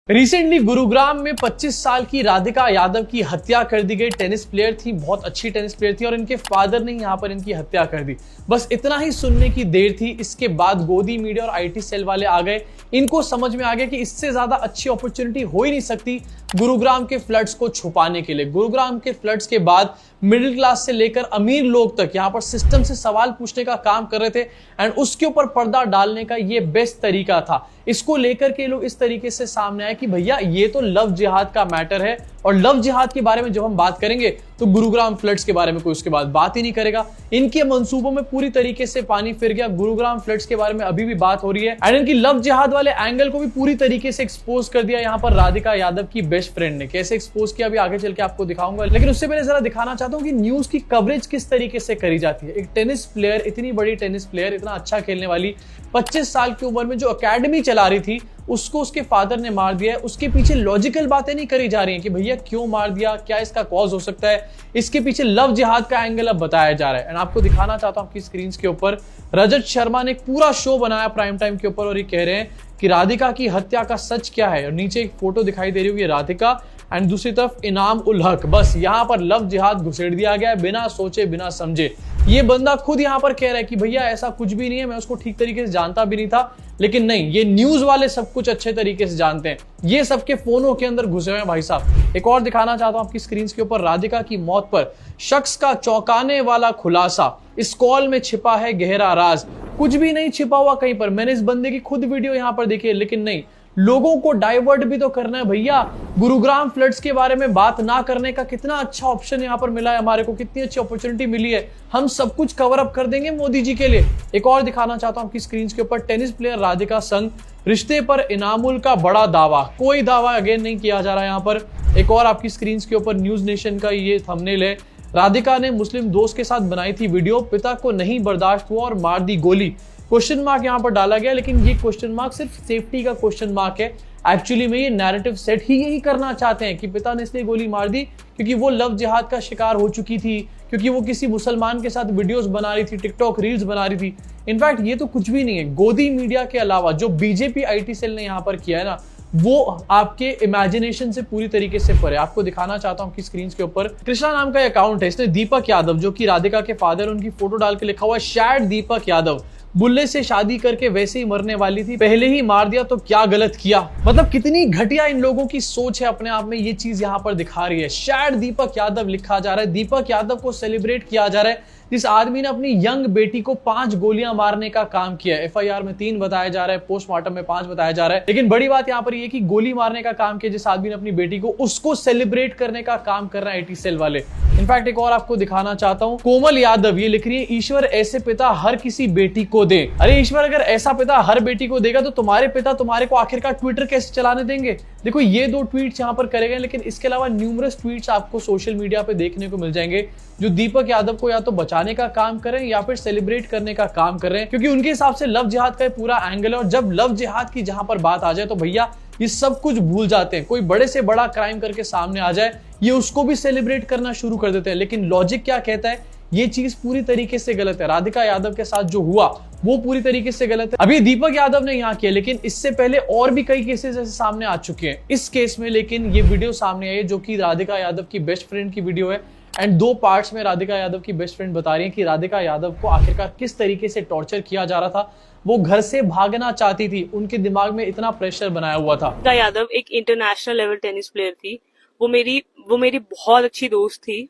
Recently Gurugram में 25 साल की राधिका यादव की हत्या कर दी गई। टेनिस प्लेयर थी, बहुत अच्छी टेनिस प्लेयर थी और इनके फादर ने यहां पर इनकी हत्या कर दी। बस इतना ही सुनने की देर थी। इसके बाद गोदी मीडिया और आईटी सेल वाले आ गए। इनको समझ में आ गया कि इससे ज्यादा अच्छी अपॉर्चुनिटी हो ही नहीं सकती गुरुग्राम के फ्लड्स को छुपाने के लिए। गुरुग्राम के फ्लड्स के बाद मिडिल क्लास से लेकर अमीर लोग तक यहां पर सिस्टम से सवाल पूछने का काम कर रहे थे एंड उसके ऊपर पर्दा डालने का ये बेस्ट तरीका था। इसको लेकर के लोग इस तरीके से सामने आए कि भैया ये तो लव जिहाद का मैटर है और लव जिहाद के बारे में जब हम बात करेंगे तो गुरुग्राम फ्लड्स के बारे में कोई उसके बाद बात ही नहीं करेगा। इनके मंसूबों में पूरी तरीके से पानी फिर गया। गुरुग्राम फ्लड्स के बारे में अभी भी बात हो रही है एंड इनकी लव जिहाद वाले एंगल को भी पूरी तरीके से एक्सपोज कर दिया यहाँ पर राधिका यादव की बेस्ट फ्रेंड ने। कैसे एक्सपोज किया अभी आगे चल के आपको दिखाऊंगा, लेकिन उससे पहले जरा दिखाना चाहता हूँ कि न्यूज की कवरेज किस तरीके से करी जाती है। एक टेनिस प्लेयर, इतनी बड़ी टेनिस प्लेयर, इतना अच्छा खेलने वाली, 25 साल की उम्र में जो एकेडमी चला रही थी उसको उसके फादर ने मार दिया है। उसके पीछे लॉजिकल बातें नहीं करी जा रही हैं कि भैया क्यों मार दिया, क्या इसका कॉज हो सकता है। इसके पीछे लव जिहाद का एंगल अब बताया जा रहा है एंड आपको दिखाना चाहता हूं आपकी स्क्रीन के ऊपर। रजत शर्मा ने एक पूरा शो बनाया प्राइम टाइम के ऊपर और ये कह रहे हैं कि राधिका की हत्या का सच क्या है। और नीचे एक फोटो दिखाई दे रही होगी राधिका एंड दूसरी तरफ इनाम उल हक। बस यहां पर लव जिहाद घुसेड़ दिया गया है बिना सोचे बिना समझे। ये बंदा खुद यहां पर कह रहा है कि भैया ऐसा कुछ भी नहीं है, मैं उसको ठीक तरीके से जानता भी नहीं था। लेकिन नहीं, ये न्यूज वाले सब कुछ अच्छे तरीके से जानते हैं। ये सबके फोनों के अंदर घुसे हुए हैं भाई साहब। एक और दिखाना चाहता हूं आपकी स्क्रीन के ऊपर। राधिका की मौत पर शख्स का चौंकाने वाला खुलासा। इस कॉल में छिपा है गहरा राज। कुछ भी नहीं छिपा हुआ कहीं पर। मैंने इस बंदे की खुद वीडियो यहां पर देखी है, लेकिन नहीं, लोगों को डाइवर्ट भी तो करना है भैया। गुरुग्राम फ्लड्स के बारे में बात ना करने का कितना अच्छा ऑप्शन यहां पर मिला है हमारे को, कितनी अच्छी अपॉर्चुनिटी मिली है। हम सब कुछ कवर अप कर देंगे मोदी जी के लिए। एक और दिखाना चाहता हूं आपकी स्क्रीन के ऊपर। टेनिस प्लेयर राधिका संग रिश्ते पर इनामुल का बड़ा दावा। कोई दावा अगेन नहीं किया जा रहा है यहां पर। एक और आपकी स्क्रीन के ऊपर न्यूज नेशन का ये थंबनेल है। राधिका ने मुस्लिम दोस्त के साथ बनाई थी वीडियो, पिता को नहीं बर्दाश्त हुआ और मार दी गोली। क्वेश्चन मार्क यहां पर डाला गया, लेकिन ये क्वेश्चन मार्क सिर्फ सेफ्टी का क्वेश्चन मार्क है। एक्चुअली में ये नैरेटिव सेट ही यही करना चाहते हैं कि पिता ने इसलिए गोली मार दी क्योंकि वो लव जिहाद का शिकार हो चुकी थी, क्योंकि वो किसी मुसलमान के साथ वीडियोस बना रही थी, टिकटॉक रील्स बना रही थी। इनफैक्ट ये तो कुछ भी नहीं है। गोदी मीडिया के अलावा जो बीजेपी आईटी सेल ने यहां पर किया है ना, वो आपके इमेजिनेशन से पूरी तरीके से परे। आपको दिखाना चाहता हूं कि स्क्रीन के ऊपर कृष्णा नाम का अकाउंट है। इसने दीपक यादव, जो कि राधिका के फादर, उनकी फोटो डाल के लिखा हुआ है शैड दीपक यादव, बुल्ले से शादी करके वैसे ही मरने वाली थी, पहले ही मार दिया तो क्या गलत किया। मतलब कितनी घटिया इन लोगों की सोच है अपने आप में, ये चीज यहां पर दिखा रही है। शैड दीपक यादव लिखा जा रहा है। दीपक यादव को सेलिब्रेट किया जा रहा है, जिस आदमी ने अपनी यंग बेटी को 5 गोलियां मारने का काम किया। एफआईआर में 3 बताया जा रहा है, पोस्टमार्टम में 5 बताया जा रहा है। लेकिन बड़ी बात यहां पर यह कि गोली मारने का काम किया जिस आदमी ने अपनी बेटी को, उसको सेलिब्रेट करने का काम कर रहे हैं आईटी सेल वाले। इनफैक्ट एक और आपको दिखाना चाहता हूं। कोमल यादव ये लिख रही है, ईश्वर ऐसे पिता हर किसी बेटी को दे। अरे ईश्वर अगर ऐसा पिता हर बेटी को देगा तो तुम्हारे पिता तुम्हारे को आखिरकार ट्विटर कैसे चलाने देंगे। देखो ये 2 ट्वीट्स यहां पर करे गए, लेकिन इसके अलावा न्यूमरस ट्वीट्स आपको सोशल मीडिया पे देखने को मिल जाएंगे जो दीपक यादव को या तो बचाने का काम कर रहे हैं या फिर सेलिब्रेट करने का काम कर रहे हैं, क्योंकि उनके हिसाब से लव जिहाद का पूरा एंगल है। और जब लव जिहाद की जहां पर बात आ जाए तो भैया ये सब कुछ भूल जाते हैं। कोई बड़े से बड़ा क्राइम करके सामने आ जाए, ये उसको भी सेलिब्रेट करना शुरू कर देते हैं। लेकिन लॉजिक क्या कहता है, ये चीज पूरी तरीके से गलत है। राधिका यादव के साथ जो हुआ वो पूरी तरीके से गलत है। अभी दीपक यादव ने यहां किया, लेकिन इससे पहले और भी कई केसेस ऐसे सामने आ चुके हैं। इस केस में लेकिन ये वीडियो सामने आई है जो कि राधिका यादव की बेस्ट फ्रेंड की वीडियो है एंड 2 पार्ट्स में राधिका यादव की बेस्ट फ्रेंड बता रही है कि राधिका यादव को आखिरकार किस तरीके से टॉर्चर किया जा रहा था। वो घर से भागना चाहती थी, उनके दिमाग में इतना प्रेशर बनाया हुआ था। राधिका यादव एक इंटरनेशनल लेवल टेनिस प्लेयर थी। वो मेरी बहुत अच्छी दोस्त थी।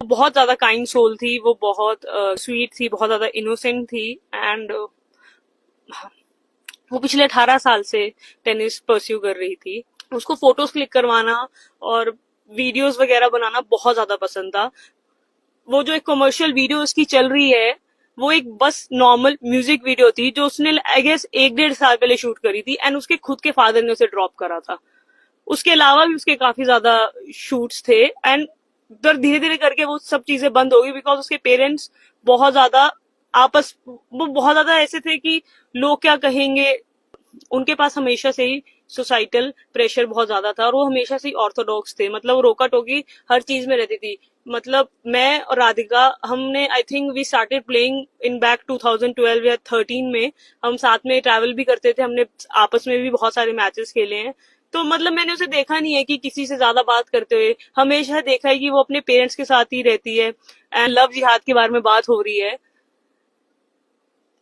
वो बहुत ज्यादा काइंड सोल थी। वो बहुत स्वीट थी, बहुत ज्यादा इनोसेंट थी एंड वो पिछले 18 साल से टेनिस परस्यू कर रही थी। उसको फोटोज क्लिक करवाना और वीडियोस वगैरह बनाना बहुत ज्यादा पसंद था। वो जो एक कमर्शियल वीडियो उसकी चल रही है, वो एक बस नॉर्मल म्यूजिक वीडियो थी जो उसने आई गेस 1-1.5 साल पहले शूट करी थी एंड उसके खुद के फादर ने उसे ड्रॉप करा था। उसके अलावा भी उसके काफी ज्यादा शूट्स थे एंड धीरे धीरे करके वो सब चीजें बंद हो गई बिकॉज उसके पेरेंट्स बहुत ज्यादा वो बहुत ज्यादा ऐसे थे कि लोग क्या कहेंगे। उनके पास हमेशा से ही सोसाइटल प्रेशर बहुत ज्यादा था और वो हमेशा से ही ऑर्थोडॉक्स थे। मतलब वो रोका टोकी हर चीज में रहती थी। मतलब मैं और राधिका, हमने I think we started playing in back 2012 या 13 में। हम साथ में ट्रैवल भी करते थे, हमने आपस में भी बहुत सारे मैचेस खेले हैं। तो मतलब मैंने उसे देखा नहीं है कि किसी से ज्यादा बात करते हुए, हमेशा देखा है कि वो अपने पेरेंट्स के साथ ही रहती है। एंड लव जिहाद के बारे में बात हो रही है,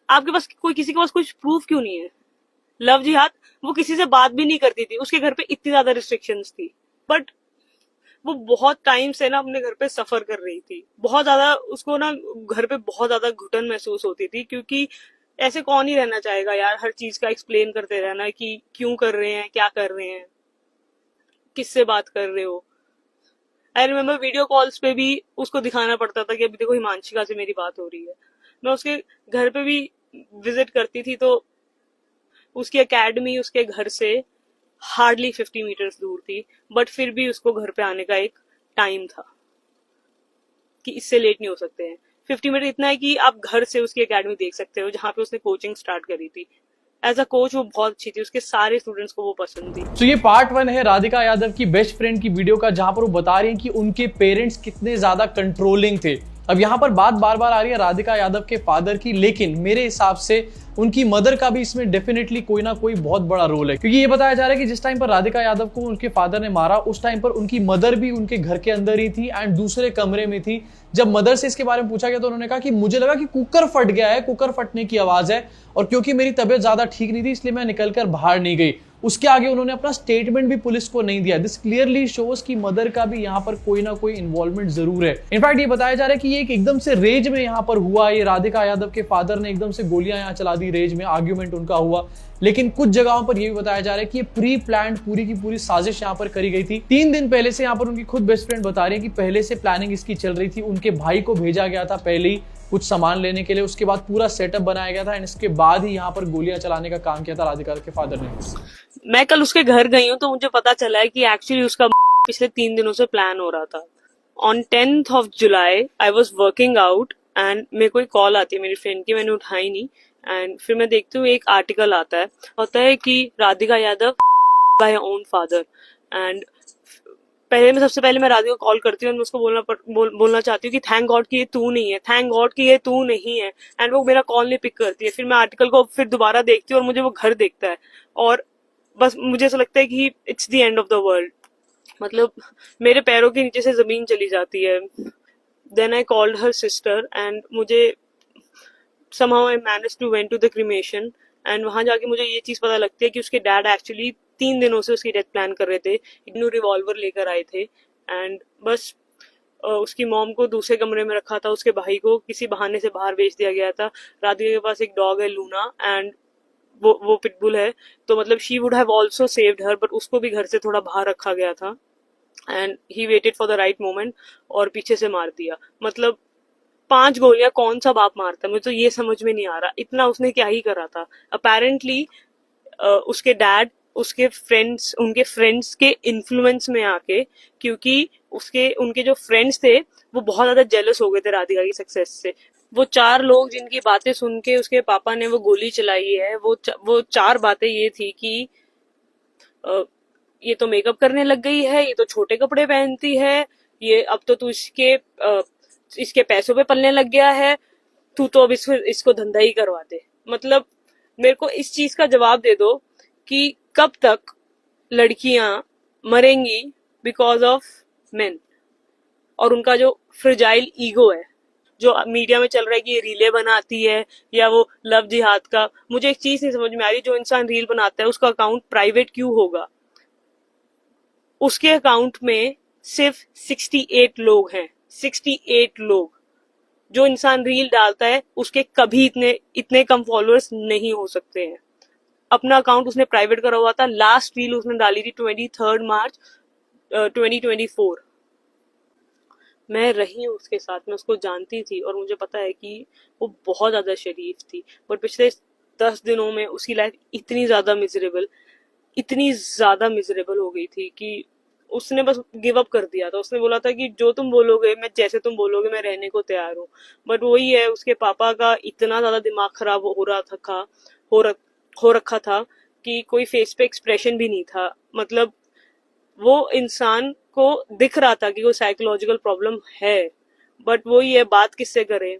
आपके पास कोई, किसी के पास कुछ प्रूफ क्यों नहीं है? लव जिहाद, वो किसी से बात भी नहीं करती थी, उसके घर पे इतनी ज्यादा रिस्ट्रिक्शंस थी, बट वो बहुत टाइम से ना अपने घर पे सफर कर रही थी, बहुत ज्यादा उसको ना घर पे बहुत ज्यादा घुटन महसूस होती थी, क्योंकि ऐसे कौन ही रहना चाहेगा यार, हर चीज का एक्सप्लेन करते रहना कि क्यों कर रहे हैं, क्या कर रहे हैं, किससे बात कर रहे हो। आई रिमेम्बर वीडियो कॉल्स पे भी उसको दिखाना पड़ता था कि अभी देखो हिमांशिका से मेरी बात हो रही है। मैं उसके घर पे भी विजिट करती थी, तो उसकी एकेडमी उसके घर से हार्डली 50 मीटर्स दूर थी, बट फिर भी उसको घर पे आने का एक टाइम था कि इससे लेट नहीं हो सकते हैं। 50 मीटर इतना है कि आप घर से उसकी एकेडमी देख सकते हो, जहाँ पे उसने कोचिंग स्टार्ट करी थी। एज अ कोच वो बहुत अच्छी थी, उसके सारे स्टूडेंट्स को वो पसंद थी। तो ये पार्ट 1 है राधिका यादव की बेस्ट फ्रेंड की वीडियो का, जहां पर वो बता रही हैं कि उनके पेरेंट्स कितने ज्यादा कंट्रोलिंग थे। अब यहाँ पर बात बार बार आ रही है राधिका यादव के फादर की, लेकिन मेरे हिसाब से उनकी मदर का भी इसमें डेफिनेटली कोई ना कोई बहुत बड़ा रोल है, क्योंकि ये बताया जा रहा है कि जिस टाइम पर राधिका यादव को उनके फादर ने मारा, उस टाइम पर उनकी मदर भी उनके घर के अंदर ही थी एंड दूसरे कमरे में थी। जब मदर से इसके बारे में पूछा गया तो उन्होंने कहा कि मुझे लगा कि कुकर फट गया है, कुकर फटने की आवाज है, और क्योंकि मेरी तबीयत ज्यादा ठीक नहीं थी इसलिए मैं निकलकर बाहर नहीं गई। उसके आगे उन्होंने अपना स्टेटमेंट भी पुलिस को नहीं दिया। दिस क्लियरली शोज कि मदर का भी यहाँ पर कोई ना कोई इन्वॉल्वमेंट जरूर है। इनफैक्ट ये बताया जा रहा है कि ये एकदम से रेज में यहाँ पर हुआ, ये राधिका यादव के फादर ने एकदम से गोलियां यहाँ चला दी, रेज में आर्ग्यूमेंट उनका हुआ। लेकिन कुछ जगहों पर यह भी बताया जा रहा है कि ये प्री प्लान्ड पूरी की पूरी साजिश यहाँ पर करी गई थी। 3 दिन पहले से यहाँ पर उनकी खुद बेस्ट फ्रेंड बता रही है कि पहले से प्लानिंग इसकी चल रही थी, उनके भाई को भेजा गया था पहले ही कुछ सामान लेने के लिए, उसके बाद पूरा सेटअप बनाया गया था एंड इसके बाद ही यहाँ पर गोलियां चलाने का काम किया था राधिका के फादर ने। मैं कल उसके घर गई हूँ तो मुझे पता चला है कि एक्चुअली उसका पिछले 3 दिनों से प्लान हो रहा था। On 10th of July I was working out and मेरे को एक कॉल आती है मेरी फ्रेंड की, मैंने उठाई नहीं, एंड फिर मैं देखती हूँ एक आर्टिकल आता है कि Radhika Yadav by own father. And सबसे पहले मैं राधिका को कॉल करती हूँ, मैं उसको बोलना चाहती हूँ कि थैंक गॉड कि ये तू नहीं है, थैंक गॉड कि ये तू नहीं है। एंड वो मेरा कॉल नहीं पिक करती है। फिर मैं आर्टिकल को फिर दोबारा देखती हूँ और मुझे वो घर देखता है, और बस मुझे ऐसा लगता है कि it's the end of the world. मतलब मेरे पैरों के नीचे से जमीन चली जाती है। Then I called her sister and मुझे somehow I managed to went to the cremation, and वहां जाके मुझे ये चीज पता लगती है कि उसके डैड एक्चुअली 3 दिनों से उसकी डेथ प्लान कर रहे थे, इग्नू रिवॉल्वर लेकर आए थे, एंड बस उसकी मॉम को दूसरे कमरे में रखा था, उसके भाई को किसी बहाने से बाहर भेज दिया गया था। राधिका के पास एक डॉग है लूना, एंड वो पिटबुल है, तो मतलब she would have also saved her, but उसको भी घर से थोड़ा बाहर रखा गया था, and he waited for the right moment और पीछे से मार दिया। मतलब 5 गोलियां कौन सा बाप मारता है, मुझे तो ये समझ में नहीं आ रहा, इतना उसने क्या ही करा था। अपेरेंटली उसके डैड उनके फ्रेंड्स के इन्फ्लुएंस में आके, क्योंकि उनके जो फ्रेंड्स थे वो बहुत ज्यादा जेलस हो गए थे राधिका की सक्सेस से। वो 4 लोग जिनकी बातें सुन के उसके पापा ने वो गोली चलाई है, वो 4 बातें ये थी कि ये तो मेकअप करने लग गई है, ये तो छोटे कपड़े पहनती है, ये अब तो तू इसके पैसों पे पलने लग गया है, तू तो अब इसको धंधा ही करवा दे। मतलब मेरे को इस चीज का जवाब दे दो कि कब तक लड़कियां मरेंगी बिकॉज ऑफ मेन, और उनका जो फ्रेजाइल ईगो है जो मीडिया में चल रहा है कि ये रीले बनाती है या वो लव जिहाद का। मुझे एक चीज नहीं समझ में आ रही, जो इंसान रील बनाता है उसका अकाउंट प्राइवेट क्यों होगा? उसके अकाउंट में सिर्फ 68 लोग हैं, 68 लोग। जो इंसान रील डालता है उसके कभी इतने कम फॉलोअर्स नहीं हो सकते हैं। अपना अकाउंट उसने प्राइवेट करा हुआ था, लास्ट रील उसने डाली थी 23 मार्च 2024। मैं रही हूँ उसके साथ, मैं उसको जानती थी और मुझे पता है कि वो बहुत ज्यादा शरीफ थी, बट पिछले 10 दिनों में उसकी लाइफ इतनी ज्यादा मिजरेबल हो गई थी कि उसने बस गिव अप कर दिया था। उसने बोला था कि जो तुम बोलोगे, मैं जैसे तुम बोलोगे मैं रहने को तैयार हूँ। बट वही है, उसके पापा का इतना ज्यादा दिमाग खराब हो रखा था कि कोई फेस पे एक्सप्रेशन भी नहीं था। मतलब वो इंसान को दिख रहा था कि कोई साइकोलॉजिकल प्रॉब्लम है, बट वही है, बात किससे करे।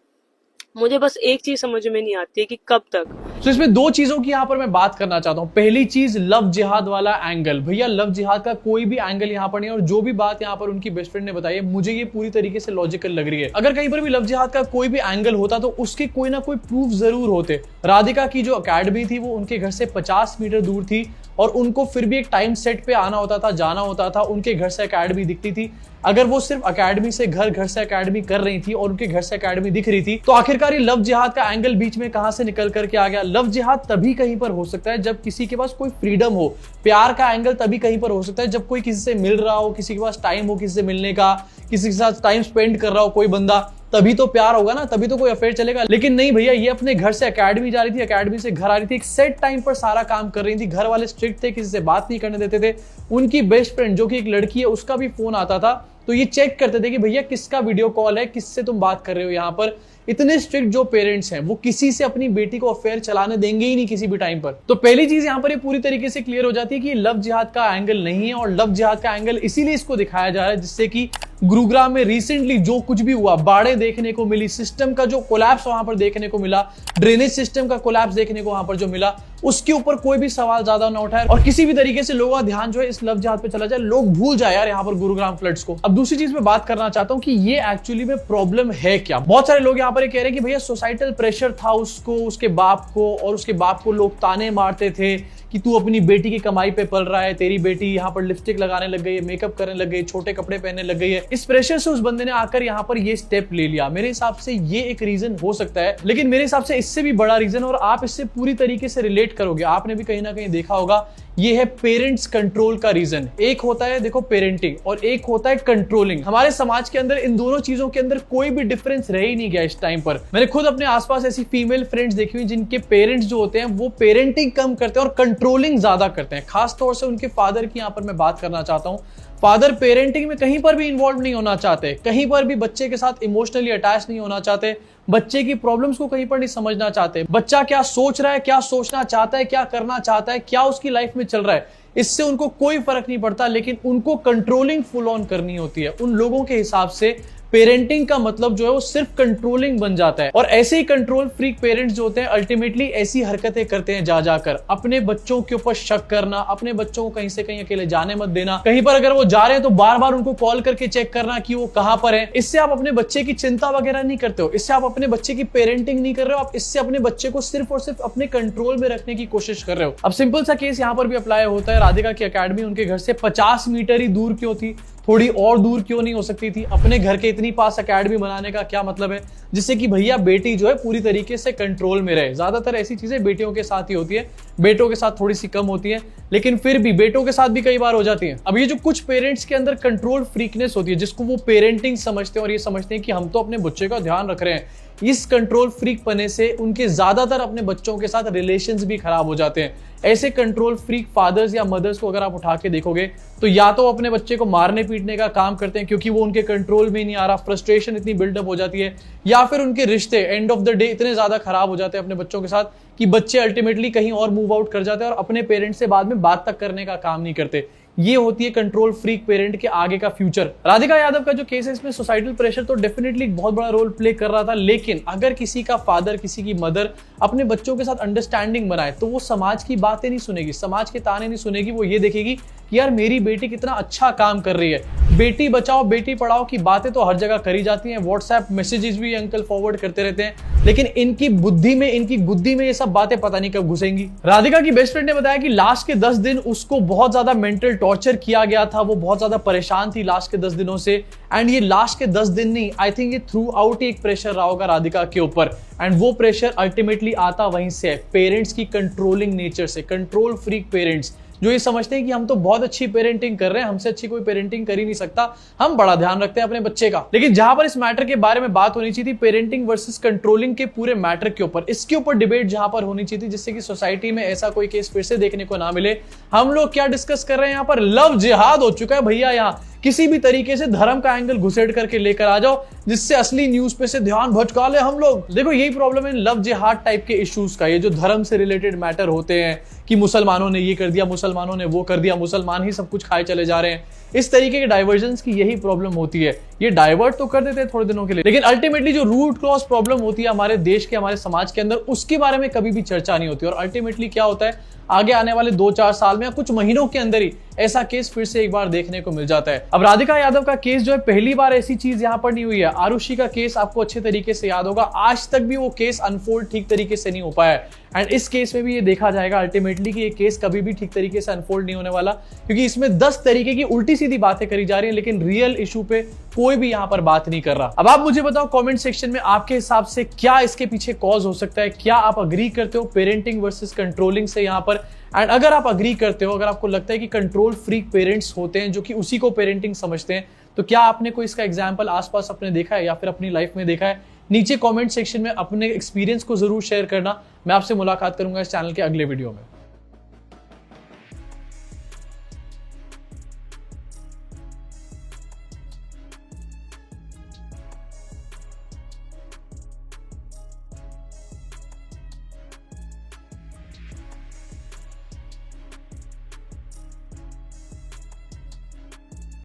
मुझे बस एक चीज समझ में नहीं आती है कि कब तक तो इसमें दो चीजों की यहाँ पर मैं बात करना चाहता हूँ। पहली चीज लव जिहाद वाला एंगल। भैया लव जिहाद का कोई भी एंगल यहाँ पर नहीं, और जो भी बात यहाँ पर उनकी बेस्ट फ्रेंड ने बताई है मुझे ये पूरी तरीके से लॉजिकल लग रही है। अगर कहीं पर भी लव जिहाद का कोई भी एंगल होता तो उसके कोई ना कोई प्रूफ जरूर होते। राधिका की जो अकेडमी थी वो उनके घर से 50 मीटर दूर थी, और उनको फिर भी एक टाइम सेट पे आना होता था, जाना होता था। उनके घर से अकेडमी दिखती थी। अगर वो सिर्फ अकेडमी से घर, घर से अकेडमी कर रही थी और उनके घर से अकेडमी दिख रही थी, तो आखिरकार ये लव जिहाद का एंगल बीच में कहां से निकल करके आ गया? लव जिहाद तभी कहीं पर हो सकता है जब किसी के पास कोई फ्रीडम हो। प्यार का एंगल तभी कहीं पर हो सकता है जब कोई किसी से मिल रहा हो, किसी के पास टाइम हो किसी से मिलने का, किसी के साथ टाइम स्पेंड कर रहा हो कोई बंदा, तभी तो प्यार होगा ना, तभी तो कोई अफेयर चलेगा। लेकिन नहीं भैया, ये अपने घर से अकेडमी जा रही थी, अकेडमी से घर आ रही थी, एक सेट टाइम पर सारा काम कर रही थी। घर वाले स्ट्रिक्ट थे, किसी से बात नहीं करने देते थे। उनकी बेस्ट फ्रेंड जो कि एक लड़की है, उसका भी फोन आता था, तो ये चेक करते थे कि भैया किसका वीडियो कॉल है, किससे तुम बात कर रहे हो। यहाँ पर इतने स्ट्रिक्ट जो पेरेंट्स हैं वो किसी से अपनी बेटी को अफेयर चलाने देंगे ही नहीं किसी भी टाइम पर। तो पहली चीज यहाँ पर ये पूरी तरीके से क्लियर हो जाती है कि लव जिहाद का एंगल नहीं है, और लव जिहाद का एंगल इसीलिए इसको दिखाया जा रहा है जिससे कि गुरुग्राम में रिसेंटली जो कुछ भी हुआ, बाढ़ें देखने को मिली, सिस्टम का जो कोलैप्स वहां पर देखने को मिला, ड्रेनेज सिस्टम का कोलैप्स देखने को वहां पर जो मिला, उसके ऊपर कोई भी सवाल ज्यादा ना उठाए और किसी भी तरीके से लोगों का ध्यान जो है इस लव जिहाद पे चला जाए, लोग भूल जाए यार यहाँ पर गुरुग्राम फ्लड्स को। अब दूसरी चीज मैं बात करना चाहता हूँ कि ये एक्चुअली में प्रॉब्लम है क्या। बहुत सारे लोग यहाँ पर कह रहे हैं कि भैया सोसाइटल प्रेशर था उसको, उसके बाप को, और उसके बाप को लोग ताने मारते थे कि तू अपनी बेटी की कमाई पे पल रहा है, तेरी बेटी यहाँ पर लिपस्टिक लगाने लग गई है, मेकअप करने लग गई, छोटे कपड़े पहनने लग गई है। इस प्रेशर से उस बंदे ने आकर यहाँ पर ये स्टेप ले लिया। मेरे हिसाब से ये एक रीजन हो सकता है, लेकिन मेरे हिसाब से इससे भी बड़ा रीजन, और आप इससे पूरी तरीके से रिलेट करोगे, आपने भी कहीं ना कहीं देखा होगा, ये है पेरेंट्स कंट्रोल का रीजन। एक होता है देखो पेरेंटिंग, और एक होता है कंट्रोलिंग। हमारे समाज के अंदर इन दोनों चीजों के अंदर कोई भी डिफरेंस रह ही नहीं गया इस टाइम पर। मैंने खुद अपने आसपास ऐसी फीमेल फ्रेंड्स देखी हुई जिनके पेरेंट्स जो होते हैं वो पेरेंटिंग कम करते हैं और कंट्रोलिंग ज्यादा करते हैं। खास तौर से उनके फादर की यहाँ पर मैं बात करना चाहता हूँ। फादर पेरेंटिंग में कहीं पर भी इन्वॉल्व नहीं होना चाहते, कहीं पर भी बच्चे के साथ इमोशनली अटैच नहीं होना चाहते, बच्चे की प्रॉब्लम्स को कहीं पर नहीं समझना चाहते। बच्चा क्या सोच रहा है, क्या सोचना चाहता है, क्या करना चाहता है, क्या उसकी लाइफ में चल रहा है, इससे उनको कोई फर्क नहीं पड़ता, लेकिन उनको कंट्रोलिंग फुल ऑन करनी होती है। उन लोगों के हिसाब से पेरेंटिंग का मतलब जो है वो सिर्फ कंट्रोलिंग बन जाता है, और ऐसे ही कंट्रोल फ्रीक पेरेंट्स जो होते हैं अल्टीमेटली ऐसी हरकतें करते हैं, जा जाकर अपने बच्चों के ऊपर शक करना, अपने बच्चों को कहीं से कहीं अकेले जाने मत देना, कहीं पर अगर वो जा रहे हैं तो बार बार उनको कॉल करके चेक करना कि वो कहां पर है। इससे आप अपने बच्चे की चिंता वगैरह नहीं करते हो, इससे आप अपने बच्चे की पेरेंटिंग नहीं कर रहे हो, आप इससे अपने बच्चे को सिर्फ और सिर्फ अपने कंट्रोल में रखने की कोशिश कर रहे हो। अब सिंपल सा केस यहाँ पर भी अप्लाई होता है। राधिका की अकेडमी उनके घर से 50 मीटर ही दूर क्यों थी, थोड़ी और दूर क्यों नहीं हो सकती थी? अपने घर के इतनी पास अकेडमी बनाने का क्या मतलब है, जिससे कि भैया बेटी जो है पूरी तरीके से कंट्रोल में रहे। ज्यादातर ऐसी चीजें बेटियों के साथ ही होती है, बेटों के साथ थोड़ी सी कम होती है, लेकिन फिर भी बेटों के साथ भी कई बार हो जाती है। अब ये जो कुछ पेरेंट्स के अंदर कंट्रोल फ्रीकनेस होती है, जिसको वो पेरेंटिंग समझते हैं और ये समझते हैं कि हम तो अपने बच्चे का ध्यान रख रहे हैं, इस कंट्रोल फ्रीक पने से उनके ज्यादातर अपने बच्चों के साथ रिलेशंस भी खराब हो जाते हैं। ऐसे कंट्रोल फ्रीक फादर्स या मदर्स को अगर आप उठा के देखोगे तो या तो अपने बच्चे को मारने पीटने का काम करते हैं क्योंकि वो उनके कंट्रोल में नहीं आ रहा, फ्रस्ट्रेशन इतनी बिल्डअप हो जाती है, या फिर उनके रिश्ते एंड ऑफ द डे इतने ज्यादा खराब हो जाते हैं अपने बच्चों के साथ कि बच्चे अल्टीमेटली कहीं और मूव आउट कर जाते हैं और अपने पेरेंट्स से बाद में बात तक करने का काम नहीं करते। ये होती है कंट्रोल फ्रीक पेरेंट के आगे का फ्यूचर। राधिका यादव का जो केस है इसमें सोसाइटल प्रेशर तो डेफिनेटली बहुत बड़ा रोल प्ले कर रहा था, लेकिन अगर किसी का फादर, किसी की मदर अपने बच्चों के साथ अंडरस्टैंडिंग बनाए तो वो समाज की बातें नहीं सुनेगी, समाज के ताने नहीं सुनेगी। वो ये देखेगी कि यार मेरी बेटी कितना अच्छा काम कर रही है। बेटी बचाओ बेटी पढ़ाओ की बातें तो हर जगह करी जाती हैं, व्हाट्सएप मैसेजेस भी अंकल फॉरवर्ड करते रहते हैं, लेकिन इनकी बुद्धि में, इनकी गुद्दी में ये सब बातें पता नहीं कब घुसेंगी। राधिका की बेस्ट फ्रेंड ने बताया कि लास्ट के 10 दिन उसको बहुत ज्यादा मेंटल टॉर्चर किया गया था, वो बहुत ज्यादा परेशान थी लास्ट के 10 दिनों से। एंड ये लास्ट के 10 दिन नहीं, आई थिंक ये थ्रू आउट एक प्रेशर रहा होगा राधिका के ऊपर, एंड वो प्रेशर अल्टीमेटली आता वहीं से है, पेरेंट्स की कंट्रोलिंग नेचर से। कंट्रोल फ्रीक पेरेंट्स जो ये समझते हैं कि हम तो बहुत अच्छी पेरेंटिंग कर रहे हैं, हमसे अच्छी कोई पेरेंटिंग कर ही नहीं सकता, हम बड़ा ध्यान रखते हैं अपने बच्चे का। लेकिन जहां पर इस मैटर के बारे में बात होनी चाहिए थी, पेरेंटिंग वर्सेस कंट्रोलिंग के पूरे मैटर के ऊपर, इसके ऊपर डिबेट जहां पर होनी चाहिए थी, जिससे कि सोसाइटी में ऐसा कोई केस फिर से देखने को ना मिले। हम लोग क्या डिस्कस कर रहे हैं यहाँ पर? लव जिहाद हो चुका है भैया। यहाँ किसी भी तरीके से धर्म का एंगल घुसेड़ करके लेकर आ जाओ, जिससे असली न्यूज पे से ध्यान भटका ले हम लोग। देखो यही प्रॉब्लम है लव जिहाद टाइप के इश्यूज का, ये जो धर्म से रिलेटेड मैटर होते हैं कि मुसलमानों ने ये कर दिया, मुसलमानों ने वो कर दिया, मुसलमान ही सब कुछ खाए चले जा रहे हैं, इस तरीके के डाइवर्जन्स की यही प्रॉब्लम होती है। ये डाइवर्ट तो कर देते हैं थोड़े दिनों के लिए, लेकिन अल्टीमेटली जो रूट कॉज प्रॉब्लम होती है हमारे देश के, हमारे समाज के अंदर, उसके बारे में कभी भी चर्चा नहीं होती। और अल्टीमेटली क्या होता है, आगे आने वाले 2-4 साल में या कुछ महीनों के अंदर ही ऐसा केस फिर से एक बार देखने को मिल जाता है। अब राधिका यादव का केस जो है, पहली बार ऐसी चीज यहां पर नहीं हुई है। आरुषि का केस आपको अच्छे तरीके से याद होगा, आज तक भी वो केस अनफोल्ड ठीक तरीके से नहीं हो पाया है। एंड इस केस में भी ये देखा जाएगा अल्टीमेटली कि ये केस कभी भी ठीक तरीके से अनफोल्ड नहीं होने वाला, क्योंकि इसमें 10 तरीके की उल्टी सीधी बातें करी जा रही है, लेकिन रियल इशू पे कोई भी यहां पर बात नहीं कर रहा। अब आप मुझे बताओ कमेंट सेक्शन में आपके हिसाब से क्या इसके पीछे कॉज हो सकता है। क्या आप अग्री करते हो पेरेंटिंग वर्सेस कंट्रोलिंग से यहां पर? एंड अगर आप अग्री करते हो, अगर आपको लगता है कि कंट्रोल फ्रीक पेरेंट्स होते हैं जो कि उसी को पेरेंटिंग समझते हैं, तो क्या आपने कोई इसका एग्जाम्पल आसपास अपने देखा है या फिर अपनी लाइफ में देखा है? नीचे कमेंट सेक्शन में अपने एक्सपीरियंस को जरूर शेयर करना। मैं आपसे मुलाकात करूंगा इस चैनल के अगले वीडियो में।